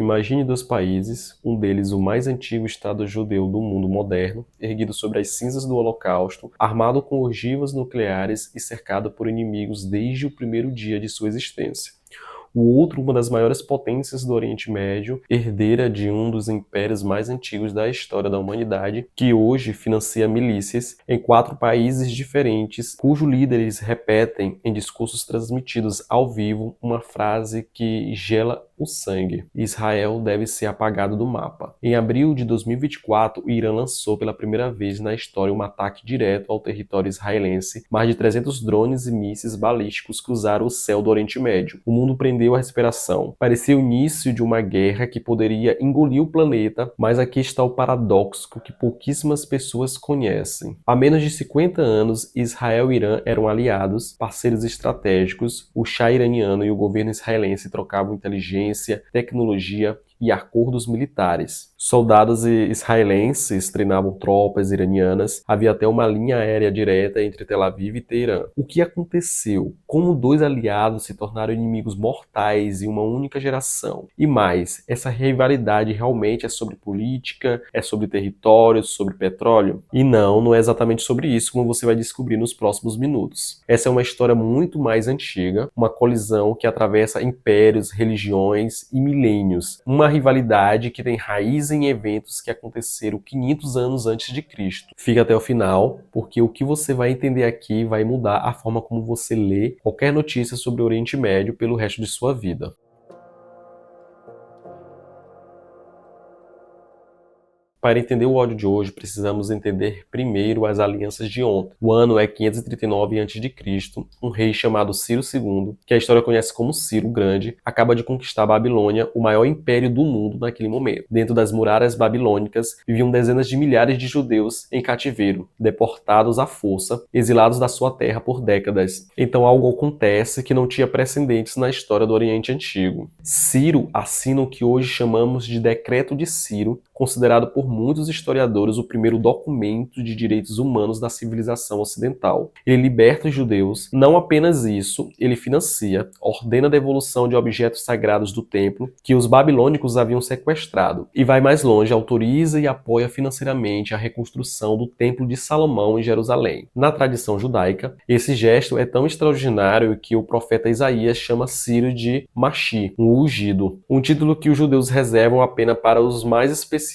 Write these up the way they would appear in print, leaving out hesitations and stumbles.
imagine dois países, um deles o mais antigo Estado judeu do mundo moderno, erguido sobre as cinzas do Holocausto, armado com ogivas nucleares e cercado por inimigos desde o primeiro dia de sua existência. O outro, uma das maiores potências do Oriente Médio, herdeira de um dos impérios mais antigos da história da humanidade, que hoje financia milícias em 4 países diferentes, cujos líderes repetem em discursos transmitidos ao vivo uma frase que gela o sangue: Israel deve ser apagado do mapa. Em abril de 2024, o Irã lançou pela primeira vez na história um ataque direto ao território israelense. Mais de 300 drones e mísseis balísticos cruzaram o céu do Oriente Médio. O mundo prendeu a respiração. Parecia o início de uma guerra que poderia engolir o planeta, mas aqui está o paradoxo que pouquíssimas pessoas conhecem. Há menos de 50 anos, Israel e Irã eram aliados, parceiros estratégicos. O Shah iraniano e o governo israelense trocavam inteligência, tecnologia e acordos militares. Soldados israelenses treinavam tropas iranianas, havia até uma linha aérea direta entre Tel Aviv e Teherã. O que aconteceu? Como dois aliados se tornaram inimigos mortais em uma única geração? E mais, essa rivalidade realmente é sobre política, é sobre territórios, sobre petróleo? E não é exatamente sobre isso, como você vai descobrir nos próximos minutos. Essa é uma história muito mais antiga, uma colisão que atravessa impérios, religiões e milênios. Uma rivalidade que tem raiz em eventos que aconteceram 500 anos antes de Cristo. Fica até o final, porque o que você vai entender aqui vai mudar a forma como você lê qualquer notícia sobre o Oriente Médio pelo resto de sua vida. Para entender o áudio de hoje, precisamos entender primeiro as alianças de ontem. O ano é 539 a.C., um rei chamado Ciro II, que a história conhece como Ciro o Grande, acaba de conquistar a Babilônia, o maior império do mundo naquele momento. Dentro das muralhas babilônicas, viviam dezenas de milhares de judeus em cativeiro, deportados à força, exilados da sua terra por décadas. Então algo acontece que não tinha precedentes na história do Oriente Antigo. Ciro assina o que hoje chamamos de Decreto de Ciro, considerado por muitos historiadores o primeiro documento de direitos humanos da civilização ocidental. Ele liberta os judeus, não apenas isso, ele financia, ordena a devolução de objetos sagrados do templo que os babilônicos haviam sequestrado, e vai mais longe, autoriza e apoia financeiramente a reconstrução do Templo de Salomão em Jerusalém. Na tradição judaica, esse gesto é tão extraordinário que o profeta Isaías chama Ciro de Mashi, um ungido, um título que os judeus reservam apenas para os mais especiais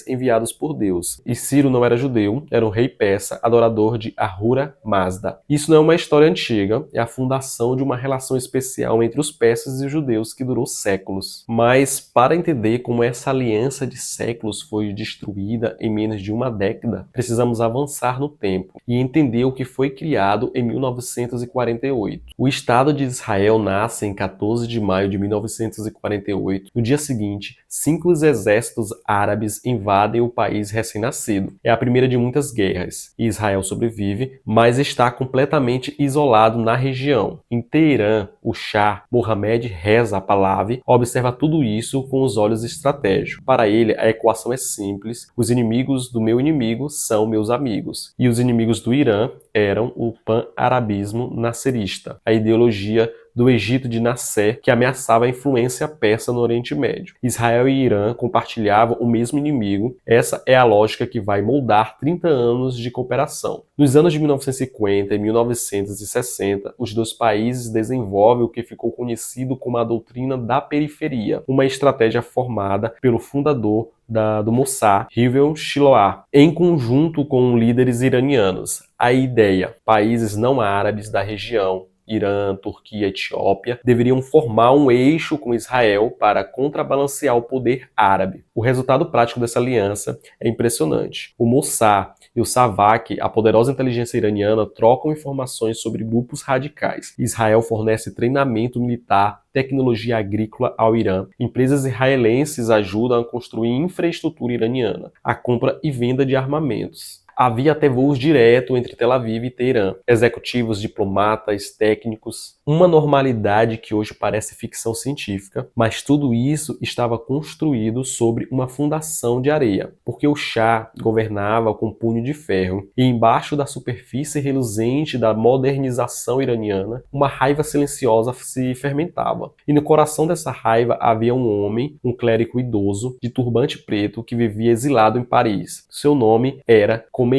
enviados por Deus. E Ciro não era judeu, era um rei persa, adorador de Ahura Mazda. Isso não é uma história antiga, é a fundação de uma relação especial entre os persas e os judeus que durou séculos. Mas para entender como essa aliança de séculos foi destruída em menos de uma década, precisamos avançar no tempo e entender o que foi criado em 1948. O Estado de Israel nasce em 14 de maio de 1948. No dia seguinte, 5 exércitos árabes invadem o país recém-nascido. É a primeira de muitas guerras. Israel sobrevive, mas está completamente isolado na região. Em Teherã, o Shah, Mohammed Reza Pahlavi, observa tudo isso com os olhos estratégicos. Para ele, a equação é simples: os inimigos do meu inimigo são meus amigos. E os inimigos do Irã eram o pan-arabismo nasserista, a ideologia do Egito de Nasser, que ameaçava a influência persa no Oriente Médio. Israel e Irã compartilhavam o mesmo inimigo. Essa é a lógica que vai moldar 30 anos de cooperação. Nos anos de 1950 e 1960, os dois países desenvolvem o que ficou conhecido como a doutrina da periferia, uma estratégia formada pelo fundador do Mossad, Reuven Shiloah, em conjunto com líderes iranianos. A ideia: países não árabes da região, Irã, Turquia, Etiópia, deveriam formar um eixo com Israel para contrabalancear o poder árabe. O resultado prático dessa aliança é impressionante. O Mossad e o Savak, a poderosa inteligência iraniana, trocam informações sobre grupos radicais. Israel fornece treinamento militar, tecnologia agrícola ao Irã. Empresas israelenses ajudam a construir infraestrutura iraniana, a compra e venda de armamentos. Havia até voos direto entre Tel Aviv e Teherã. Executivos, diplomatas, técnicos. Uma normalidade que hoje parece ficção científica, mas tudo isso estava construído sobre uma fundação de areia, porque o Shah governava com punho de ferro e embaixo da superfície reluzente da modernização iraniana, uma raiva silenciosa se fermentava. E no coração dessa raiva havia um homem, um clérigo idoso, de turbante preto, que vivia exilado em Paris. Seu nome era Khomeini.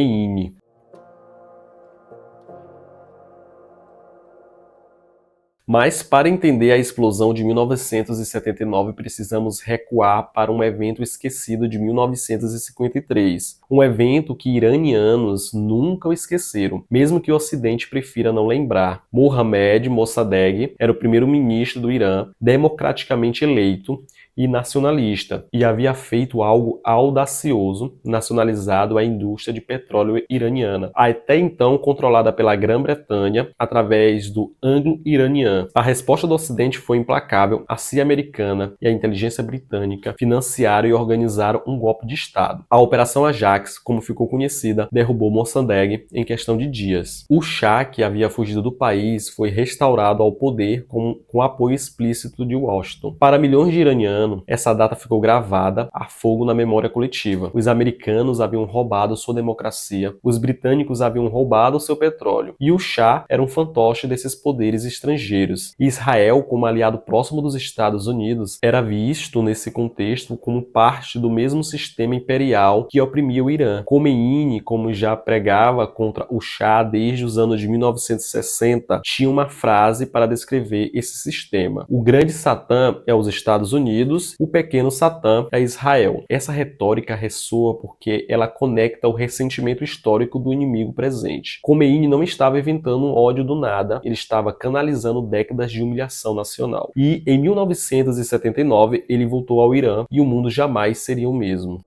Mas para entender a explosão de 1979, precisamos recuar para um evento esquecido de 1953. Um evento que iranianos nunca o esqueceram, mesmo que o Ocidente prefira não lembrar. Mohammad Mossadegh era o primeiro-ministro do Irã, democraticamente eleito e nacionalista, e havia feito algo audacioso, nacionalizado a indústria de petróleo iraniana, até então controlada pela Grã-Bretanha através do Anglo-Iranian. A resposta do Ocidente foi implacável. A CIA americana e a inteligência britânica financiaram e organizaram um golpe de Estado. A Operação Ajax, como ficou conhecida, derrubou Mossadegh em questão de dias. O Shah, que havia fugido do país, foi restaurado ao poder com apoio explícito de Washington. Para milhões de iranianos, essa data ficou gravada a fogo na memória coletiva. Os americanos haviam roubado sua democracia, os britânicos haviam roubado seu petróleo, e o Shah era um fantoche desses poderes estrangeiros. Israel, como aliado próximo dos Estados Unidos, era visto nesse contexto como parte do mesmo sistema imperial que oprimia o Irã. Khomeini, como já pregava contra o Shah desde os anos de 1960, tinha uma frase para descrever esse sistema: o grande Satã é os Estados Unidos, o pequeno Satã é Israel. Essa retórica ressoa porque ela conecta o ressentimento histórico do inimigo presente. Khomeini não estava inventando um ódio do nada, ele estava canalizando décadas de humilhação nacional. E em 1979 ele voltou ao Irã e o mundo jamais seria o mesmo.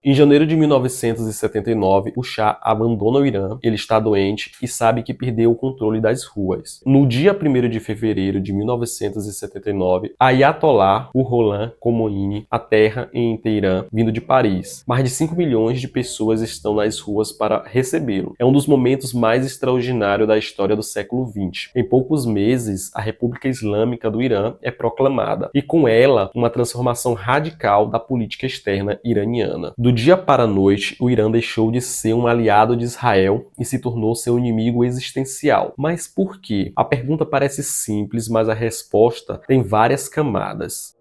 Em janeiro de 1979, o Shah abandona o Irã, ele está doente e sabe que perdeu o controle das ruas. No dia 1º de fevereiro de 1979, Ayatollah Ruhollah Khomeini aterra em Teherã, vindo de Paris. Mais de 5 milhões de pessoas estão nas ruas para recebê-lo. É um dos momentos mais extraordinários da história do século XX. Em poucos meses, a República Islâmica do Irã é proclamada, e com ela, uma transformação radical da política externa iraniana. Do dia para a noite, o Irã deixou de ser um aliado de Israel e se tornou seu inimigo existencial. Mas por quê? A pergunta parece simples, mas a resposta tem várias camadas.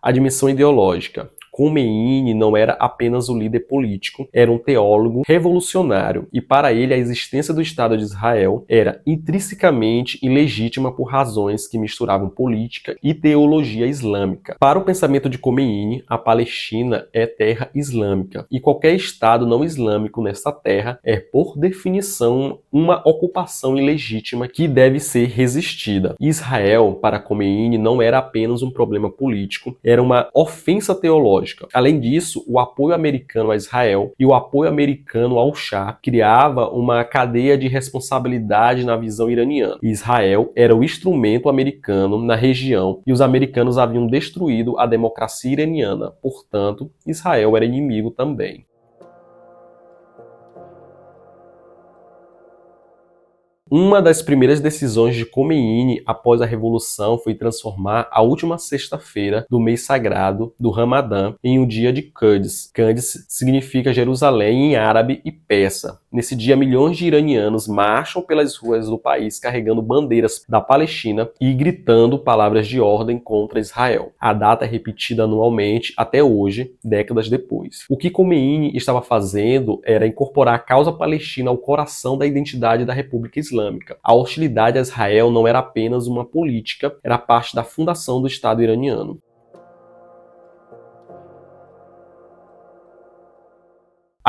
A dimensão ideológica. Khomeini não era apenas um líder político, era um teólogo revolucionário, e para ele a existência do Estado de Israel era intrinsecamente ilegítima por razões que misturavam política e teologia islâmica. Para o pensamento de Khomeini, a Palestina é terra islâmica, e qualquer Estado não islâmico nessa terra é, por definição, uma ocupação ilegítima que deve ser resistida. Israel, para Khomeini, não era apenas um problema político, era uma ofensa teológica. Além disso, o apoio americano a Israel e o apoio americano ao Shah criava uma cadeia de responsabilidade na visão iraniana. Israel era o instrumento americano na região e os americanos haviam destruído a democracia iraniana. Portanto, Israel era inimigo também. Uma das primeiras decisões de Khomeini após a Revolução foi transformar a última sexta-feira do mês sagrado do Ramadã em um dia de Quds. Quds significa Jerusalém em árabe e persa. Nesse dia, milhões de iranianos marcham pelas ruas do país carregando bandeiras da Palestina e gritando palavras de ordem contra Israel. A data é repetida anualmente até hoje, décadas depois. O que Khomeini estava fazendo era incorporar a causa palestina ao coração da identidade da República Islâmica. A hostilidade a Israel não era apenas uma política, era parte da fundação do Estado iraniano.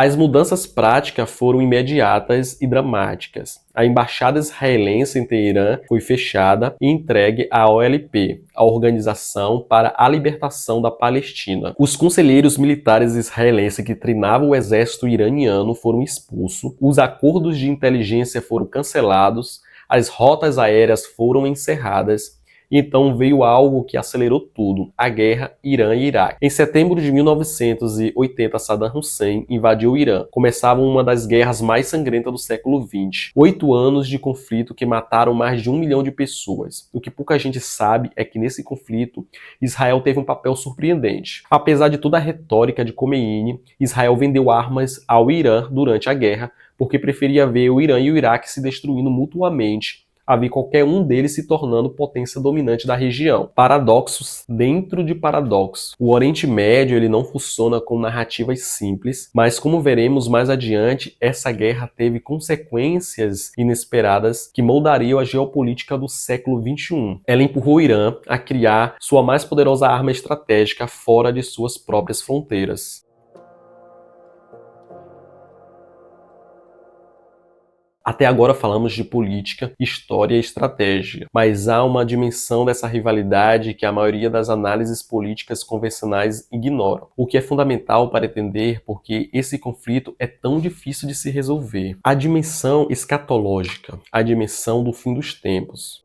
As mudanças práticas foram imediatas e dramáticas. A embaixada israelense em Teherã foi fechada e entregue à OLP, a Organização para a Libertação da Palestina. Os conselheiros militares israelenses que treinavam o exército iraniano foram expulsos, os acordos de inteligência foram cancelados, as rotas aéreas foram encerradas Então veio algo que acelerou tudo, a guerra Irã e Iraque. Em setembro de 1980, Saddam Hussein invadiu o Irã. Começava uma das guerras mais sangrentas do século XX. 8 anos de conflito que mataram mais de 1 milhão de pessoas. O que pouca gente sabe é que nesse conflito, Israel teve um papel surpreendente. Apesar de toda a retórica de Khomeini, Israel vendeu armas ao Irã durante a guerra, porque preferia ver o Irã e o Iraque se destruindo mutuamente a ver qualquer um deles se tornando potência dominante da região. Paradoxos dentro de paradoxos. O Oriente Médio ele não funciona com narrativas simples, mas como veremos mais adiante, essa guerra teve consequências inesperadas que moldariam a geopolítica do século XXI. Ela empurrou o Irã a criar sua mais poderosa arma estratégica fora de suas próprias fronteiras. Até agora falamos de política, história e estratégia, mas há uma dimensão dessa rivalidade que a maioria das análises políticas convencionais ignoram, o que é fundamental para entender por que esse conflito é tão difícil de se resolver. A dimensão escatológica, a dimensão do fim dos tempos.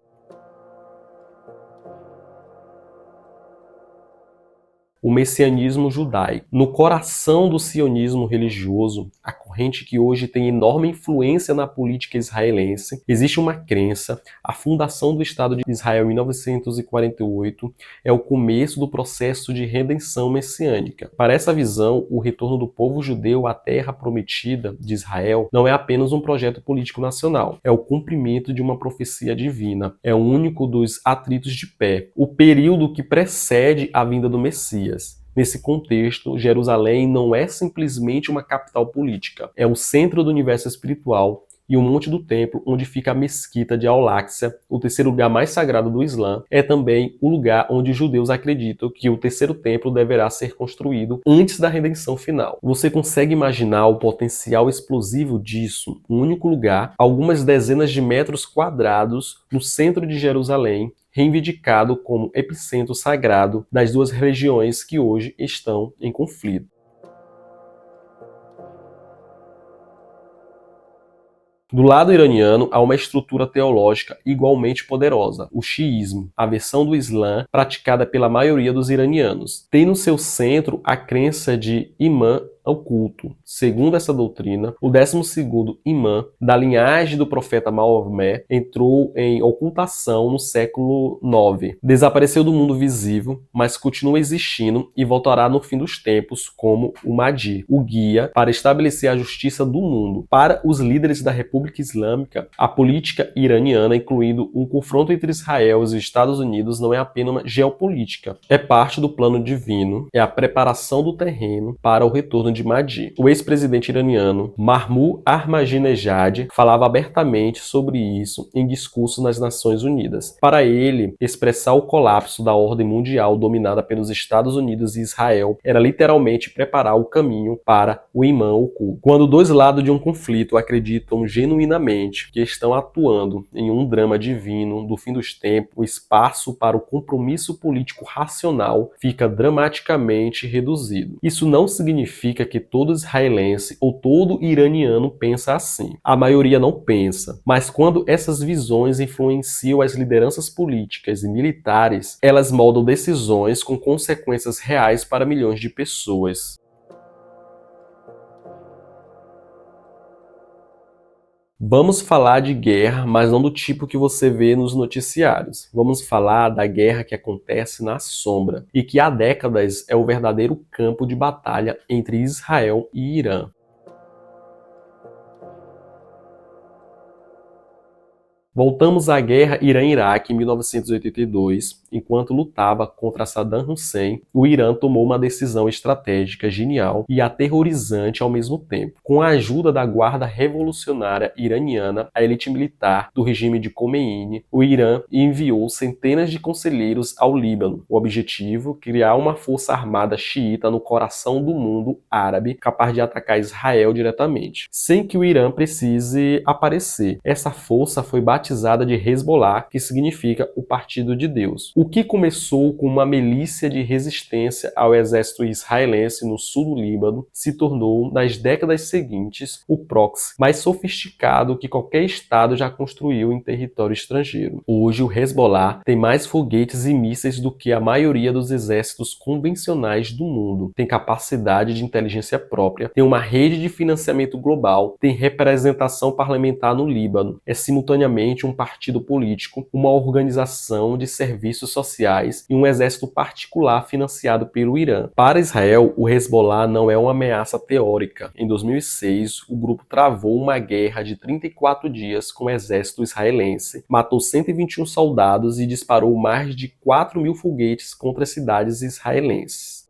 O messianismo judaico. No coração do sionismo religioso, a corrente que hoje tem enorme influência na política israelense, existe uma crença, a fundação do Estado de Israel em 1948 é o começo do processo de redenção messiânica. Para essa visão, o retorno do povo judeu à terra prometida de Israel não é apenas um projeto político nacional, é o cumprimento de uma profecia divina, é o único dos atritos de pé, o período que precede a vinda do Messias. Nesse contexto, Jerusalém não é simplesmente uma capital política, é o centro do universo espiritual e o Monte do Templo, onde fica a Mesquita de Al-Aqsa, o terceiro lugar mais sagrado do Islã, é também o lugar onde os judeus acreditam que o terceiro templo deverá ser construído antes da redenção final. Você consegue imaginar o potencial explosivo disso? Um único lugar, algumas dezenas de metros quadrados, no centro de Jerusalém, reivindicado como epicentro sagrado das duas religiões que hoje estão em conflito. Do lado iraniano, há uma estrutura teológica igualmente poderosa, o xiismo, a versão do Islã praticada pela maioria dos iranianos. Tem no seu centro a crença de imã ao culto. Segundo essa doutrina, o 12º imã da linhagem do profeta Maomé entrou em ocultação no século IX. Desapareceu do mundo visível, mas continua existindo e voltará no fim dos tempos como o Mahdi, o guia para estabelecer a justiça do mundo. Para os líderes da República Islâmica, a política iraniana, incluindo um confronto entre Israel e os Estados Unidos, não é apenas uma geopolítica. É parte do plano divino, é a preparação do terreno para o retorno de Mahdi. O ex-presidente iraniano Mahmoud Ahmadinejad falava abertamente sobre isso em discursos nas Nações Unidas. Para ele, expressar o colapso da ordem mundial dominada pelos Estados Unidos e Israel era literalmente preparar o caminho para o imã oculto. Quando dois lados de um conflito acreditam genuinamente que estão atuando em um drama divino do fim dos tempos, o espaço para o compromisso político racional fica dramaticamente reduzido. Isso não significa que todo israelense ou todo iraniano pensa assim. A maioria não pensa, mas quando essas visões influenciam as lideranças políticas e militares, elas moldam decisões com consequências reais para milhões de pessoas. Vamos falar de guerra, mas não do tipo que você vê nos noticiários. Vamos falar da guerra que acontece na sombra e que há décadas é o verdadeiro campo de batalha entre Israel e Irã. Voltamos à guerra Irã-Iraque em 1982. Enquanto lutava contra Saddam Hussein, o Irã tomou uma decisão estratégica genial e aterrorizante ao mesmo tempo. Com a ajuda da Guarda Revolucionária Iraniana, a elite militar do regime de Khomeini, o Irã enviou centenas de conselheiros ao Líbano. O objetivo, criar uma força armada xiita no coração do mundo árabe, capaz de atacar Israel diretamente, sem que o Irã precise aparecer. Essa força foi batizada batizada de Hezbollah, que significa o Partido de Deus. O que começou com uma milícia de resistência ao exército israelense no sul do Líbano se tornou, nas décadas seguintes, o proxy mais sofisticado que qualquer estado já construiu em território estrangeiro. Hoje, o Hezbollah tem mais foguetes e mísseis do que a maioria dos exércitos convencionais do mundo, tem capacidade de inteligência própria, tem uma rede de financiamento global, tem representação parlamentar no Líbano, é simultaneamente um partido político, uma organização de serviços sociais e um exército particular financiado pelo Irã. Para Israel, o Hezbollah não é uma ameaça teórica. Em 2006, o grupo travou uma guerra de 34 dias com o exército israelense, matou 121 soldados e disparou mais de 4.000 foguetes contra cidades israelenses.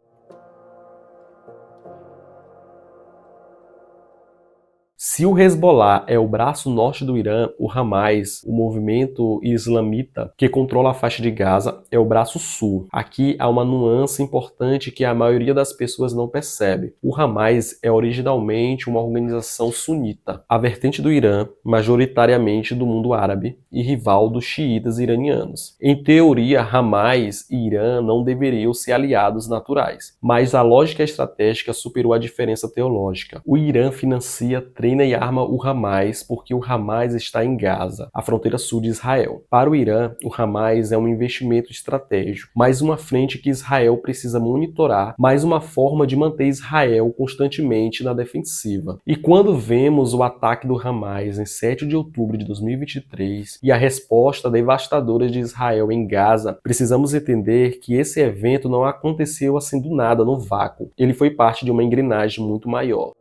Se o Hezbollah é o braço norte do Irã, o Hamas, o movimento islamita que controla a faixa de Gaza, é o braço sul. Aqui há uma nuance importante que a maioria das pessoas não percebe. O Hamas é originalmente uma organização sunita, a vertente do Irã, majoritariamente do mundo árabe, e rival dos xiitas iranianos. Em teoria, Hamas e Irã não deveriam ser aliados naturais, mas a lógica estratégica superou a diferença teológica. O Irã financia, treina e arma o Hamas porque o Hamas está em Gaza, a fronteira sul de Israel. Para o Irã, o Hamas é um investimento estratégico, mais uma frente que Israel precisa monitorar, mais uma forma de manter Israel constantemente na defensiva. E quando vemos o ataque do Hamas em 7 de outubro de 2023 e a resposta devastadora de Israel em Gaza, precisamos entender que esse evento não aconteceu assim do nada, no vácuo. Ele foi parte de uma engrenagem muito maior.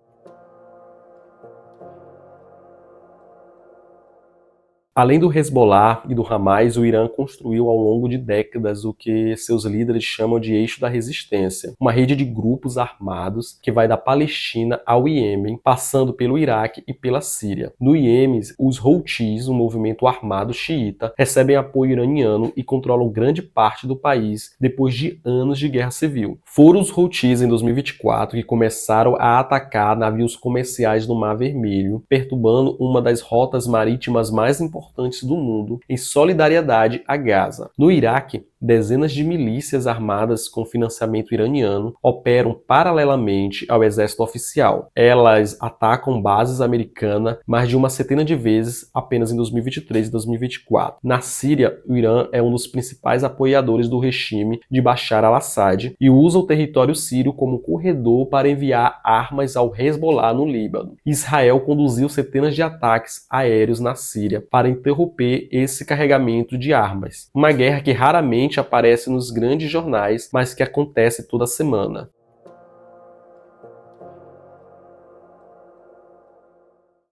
Além do Hezbollah e do Hamas, o Irã construiu ao longo de décadas o que seus líderes chamam de eixo da resistência, uma rede de grupos armados que vai da Palestina ao Iêmen, passando pelo Iraque e pela Síria. No Iêmen, os Houthis, um movimento armado xiita, recebem apoio iraniano e controlam grande parte do país depois de anos de guerra civil. Foram os Houthis em 2024 que começaram a atacar navios comerciais no Mar Vermelho, perturbando uma das rotas marítimas mais importantes do mundo em solidariedade a Gaza. No Iraque, dezenas de milícias armadas com financiamento iraniano operam paralelamente ao exército oficial. Elas atacam bases americanas mais de uma centena de vezes apenas em 2023 e 2024. Na Síria, o Irã é um dos principais apoiadores do regime de Bashar al-Assad e usa o território sírio como corredor para enviar armas ao Hezbollah no Líbano. Israel conduziu centenas de ataques aéreos na Síria para interromper esse carregamento de armas. Uma guerra que raramente aparece nos grandes jornais, mas que acontece toda semana.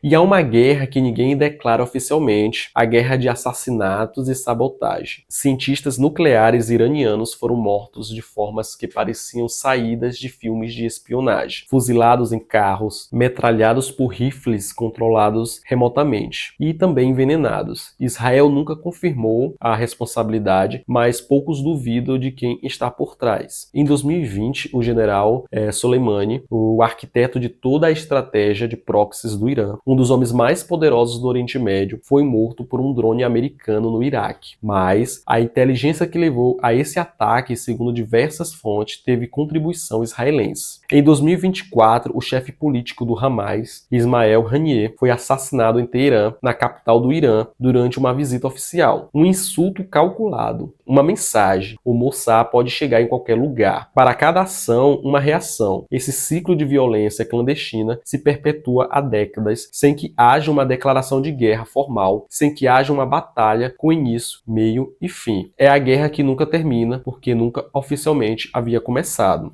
E há uma guerra que ninguém declara oficialmente, a guerra de assassinatos e sabotagem. Cientistas nucleares iranianos foram mortos de formas que pareciam saídas de filmes de espionagem, fuzilados em carros, metralhados por rifles controlados remotamente e também envenenados. Israel nunca confirmou a responsabilidade, mas poucos duvidam de quem está por trás. Em 2020, o general Soleimani, o arquiteto de toda a estratégia de proxies do Irã, um dos homens mais poderosos do Oriente Médio, foi morto por um drone americano no Iraque. Mas a inteligência que levou a esse ataque, segundo diversas fontes, teve contribuição israelense. Em 2024, o chefe político do Hamas, Ismael Haniyeh, foi assassinado em Teherã, na capital do Irã, durante uma visita oficial. Um insulto calculado, uma mensagem. O Mossad pode chegar em qualquer lugar. Para cada ação, uma reação. Esse ciclo de violência clandestina se perpetua há décadas, sem que haja uma declaração de guerra formal, sem que haja uma batalha com início, meio e fim. É a guerra que nunca termina, porque nunca oficialmente havia começado.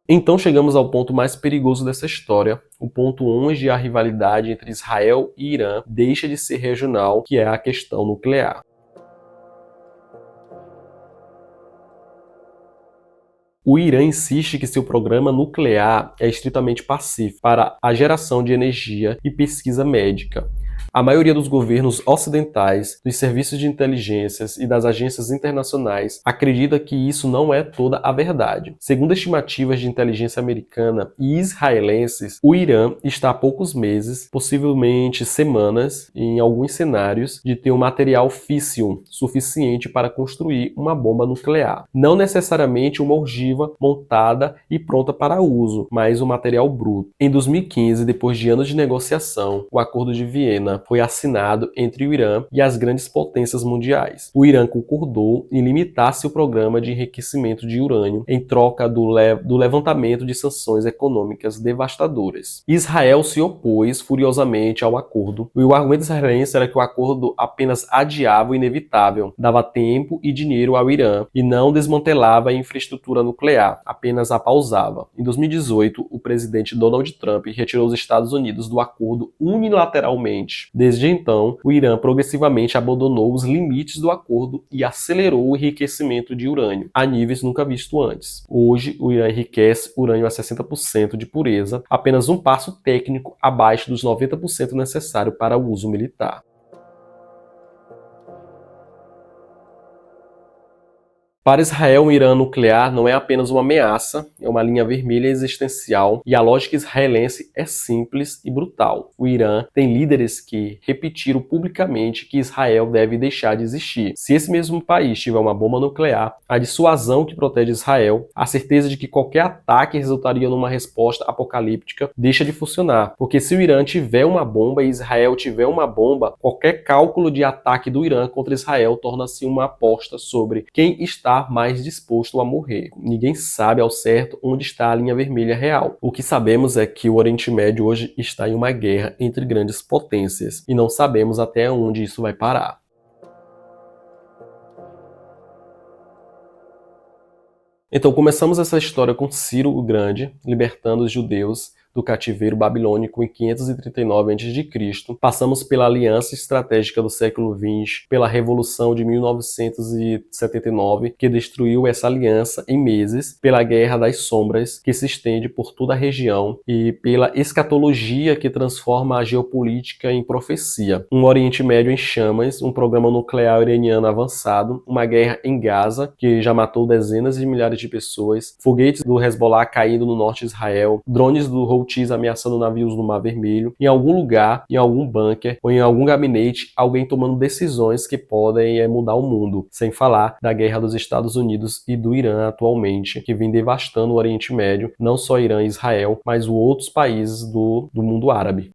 Então chegamos ao ponto mais perigoso dessa história, o ponto onde a rivalidade entre Israel e Irã deixa de ser regional, que é a questão nuclear. O Irã insiste que seu programa nuclear é estritamente pacífico para a geração de energia e pesquisa médica. A maioria dos governos ocidentais, dos serviços de inteligências e das agências internacionais acredita que isso não é toda a verdade. Segundo estimativas de inteligência americana e israelenses, o Irã está há poucos meses, possivelmente semanas, em alguns cenários, de ter um material físsil suficiente para construir uma bomba nuclear. Não necessariamente uma ogiva montada e pronta para uso, mas um material bruto. Em 2015, depois de anos de negociação, o Acordo de Viena foi assinado entre o Irã e as grandes potências mundiais. O Irã concordou em limitar seu programa de enriquecimento de urânio em troca do levantamento de sanções econômicas devastadoras. Israel se opôs furiosamente ao acordo, e o argumento israelense era que o acordo apenas adiava o inevitável, dava tempo e dinheiro ao Irã e não desmantelava a infraestrutura nuclear, apenas a pausava. Em 2018, o presidente Donald Trump retirou os Estados Unidos do acordo unilateralmente. Desde então, o Irã progressivamente abandonou os limites do acordo e acelerou o enriquecimento de urânio a níveis nunca vistos antes. Hoje, o Irã enriquece urânio a 60% de pureza, apenas um passo técnico abaixo dos 90% necessário para o uso militar. Para Israel, o Irã nuclear não é apenas uma ameaça, é uma linha vermelha existencial, e a lógica israelense é simples e brutal. O Irã tem líderes que repetiram publicamente que Israel deve deixar de existir. Se esse mesmo país tiver uma bomba nuclear, a dissuasão que protege Israel, a certeza de que qualquer ataque resultaria numa resposta apocalíptica, deixa de funcionar. Porque se o Irã tiver uma bomba e Israel tiver uma bomba, qualquer cálculo de ataque do Irã contra Israel torna-se uma aposta sobre quem está mais disposto a morrer. Ninguém sabe ao certo onde está a linha vermelha real. O que sabemos é que o Oriente Médio hoje está em uma guerra entre grandes potências e não sabemos até onde isso vai parar. Então começamos essa história com Ciro o Grande, libertando os judeus do cativeiro babilônico em 539 a.C. Passamos pela aliança estratégica do século XX, pela Revolução de 1979, que destruiu essa aliança em meses, pela Guerra das Sombras, que se estende por toda a região, e pela escatologia que transforma a geopolítica em profecia. Um Oriente Médio em chamas, um programa nuclear iraniano avançado, uma guerra em Gaza, que já matou dezenas de milhares de pessoas, foguetes do Hezbollah caindo no norte de Israel, drones do Houthis ameaçando navios no Mar Vermelho, em algum lugar, em algum bunker ou em algum gabinete, alguém tomando decisões que podem mudar o mundo. Sem falar da guerra dos Estados Unidos e do Irã atualmente, que vem devastando o Oriente Médio, não só Irã e Israel, mas outros países do mundo árabe.